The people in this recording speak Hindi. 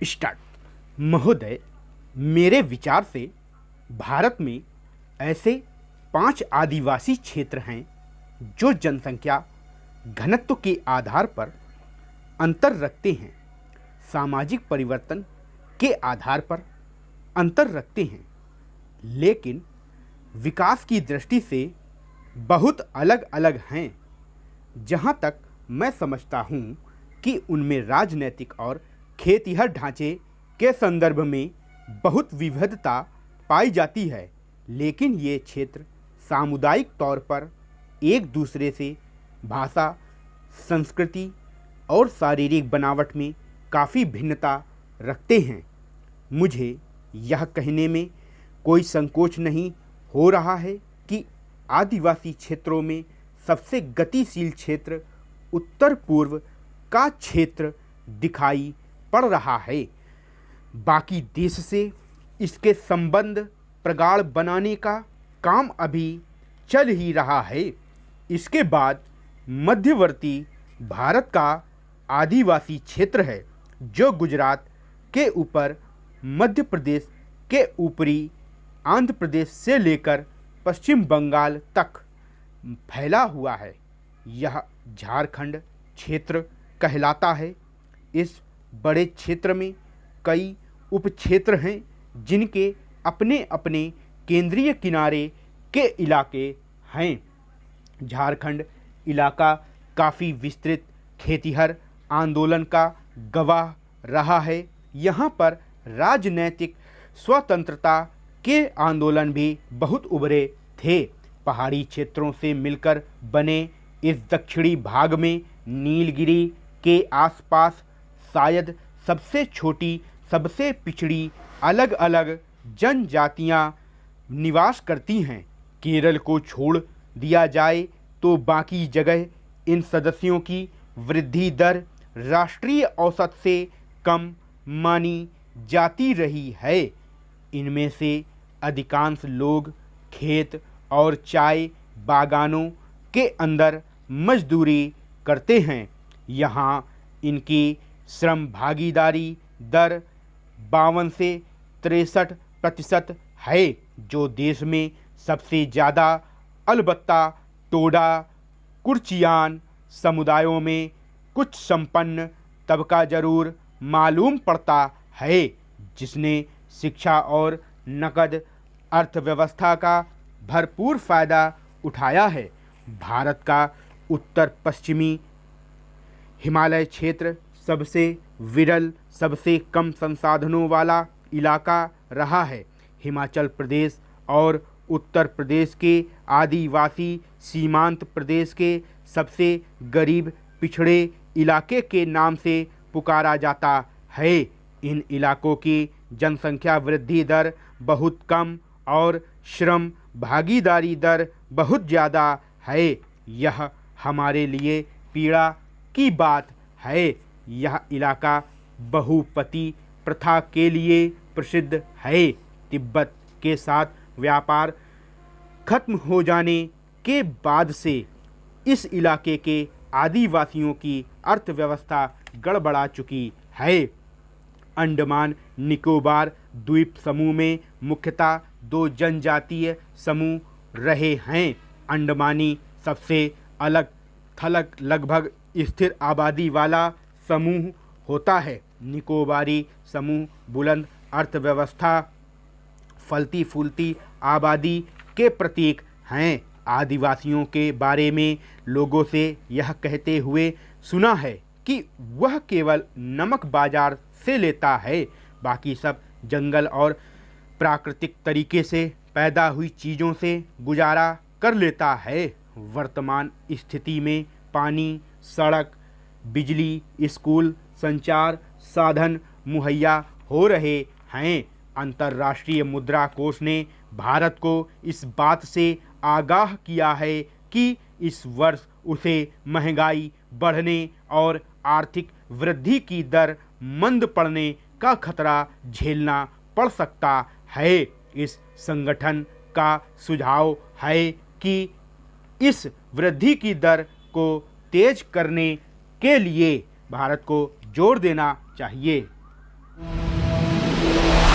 स्टार्ट। महोदय, मेरे विचार से भारत में ऐसे 5 आदिवासी क्षेत्र हैं जो जनसंख्या घनत्व के आधार पर अंतर रखते हैं, सामाजिक परिवर्तन के आधार पर अंतर रखते हैं, लेकिन विकास की दृष्टि से बहुत अलग अलग हैं। जहाँ तक मैं समझता हूँ कि उनमें राजनीतिक और खेतिहर ढांचे के संदर्भ में बहुत विविधता पाई जाती है, लेकिन ये क्षेत्र सामुदायिक तौर पर एक दूसरे से भाषा, संस्कृति और शारीरिक बनावट में काफ़ी भिन्नता रखते हैं। मुझे यह कहने में कोई संकोच नहीं हो रहा है कि आदिवासी क्षेत्रों में सबसे गतिशील क्षेत्र उत्तर पूर्व का क्षेत्र दिखाई पड़ रहा है। बाकी देश से इसके संबंध प्रगाढ़ बनाने का काम अभी चल ही रहा है। इसके बाद मध्यवर्ती भारत का आदिवासी क्षेत्र है, जो गुजरात के ऊपर मध्य प्रदेश के ऊपरी आंध्र प्रदेश से लेकर पश्चिम बंगाल तक फैला हुआ है। यह झारखंड क्षेत्र कहलाता है। इस बड़े क्षेत्र में कई उपक्षेत्र हैं जिनके अपने अपने केंद्रीय किनारे के इलाके हैं। झारखंड इलाका काफ़ी विस्तृत खेतिहर आंदोलन का गवाह रहा है। यहाँ पर राजनैतिक स्वतंत्रता के आंदोलन भी बहुत उभरे थे। पहाड़ी क्षेत्रों से मिलकर बने इस दक्षिणी भाग में नीलगिरी के आसपास शायद सबसे छोटी, सबसे पिछड़ी अलग अलग जनजातियां निवास करती हैं। केरल को छोड़ दिया जाए तो बाकी जगह इन सदस्यों की वृद्धि दर राष्ट्रीय औसत से कम मानी जाती रही है। इनमें से अधिकांश लोग खेत और चाय बागानों के अंदर मजदूरी करते हैं। यहाँ इनकी श्रम भागीदारी दर 52 से 63% है, जो देश में सबसे ज़्यादा अलबत्ता टोडा कुर्चियान समुदायों में कुछ संपन्न तबका जरूर मालूम पड़ता है, जिसने शिक्षा और नकद अर्थव्यवस्था का भरपूर फ़ायदा उठाया है। भारत का उत्तर पश्चिमी हिमालय क्षेत्र सबसे विरल, सबसे कम संसाधनों वाला इलाका रहा है। हिमाचल प्रदेश और उत्तर प्रदेश के आदिवासी सीमांत प्रदेश के सबसे गरीब पिछड़े इलाके के नाम से पुकारा जाता है। इन इलाकों की जनसंख्या वृद्धि दर बहुत कम और श्रम भागीदारी दर बहुत ज़्यादा है। यह हमारे लिए पीड़ा की बात है। यह इलाका बहुपति प्रथा के लिए प्रसिद्ध है। तिब्बत के साथ व्यापार खत्म हो जाने के बाद से इस इलाके के आदिवासियों की अर्थव्यवस्था गड़बड़ा चुकी है। अंडमान निकोबार द्वीप समूह में मुख्यतः 2 जनजातीय समूह रहे हैं। अंडमानी सबसे अलग थलग लगभग स्थिर आबादी वाला समूह होता है। निकोबारी समूह बुलंद अर्थव्यवस्था, फलती फूलती आबादी के प्रतीक हैं। आदिवासियों के बारे में लोगों से यह कहते हुए सुना है कि वह केवल नमक बाजार से लेता है, बाकी सब जंगल और प्राकृतिक तरीके से पैदा हुई चीज़ों से गुजारा कर लेता है। वर्तमान स्थिति में पानी, सड़क, बिजली, स्कूल, संचार साधन मुहैया हो रहे हैं। अंतर्राष्ट्रीय मुद्रा कोष ने भारत को इस बात से आगाह किया है कि इस वर्ष उसे महंगाई बढ़ने और आर्थिक वृद्धि की दर मंद पड़ने का खतरा झेलना पड़ सकता है। इस संगठन का सुझाव है कि इस वृद्धि की दर को तेज करने के लिए भारत को जोर देना चाहिए। है।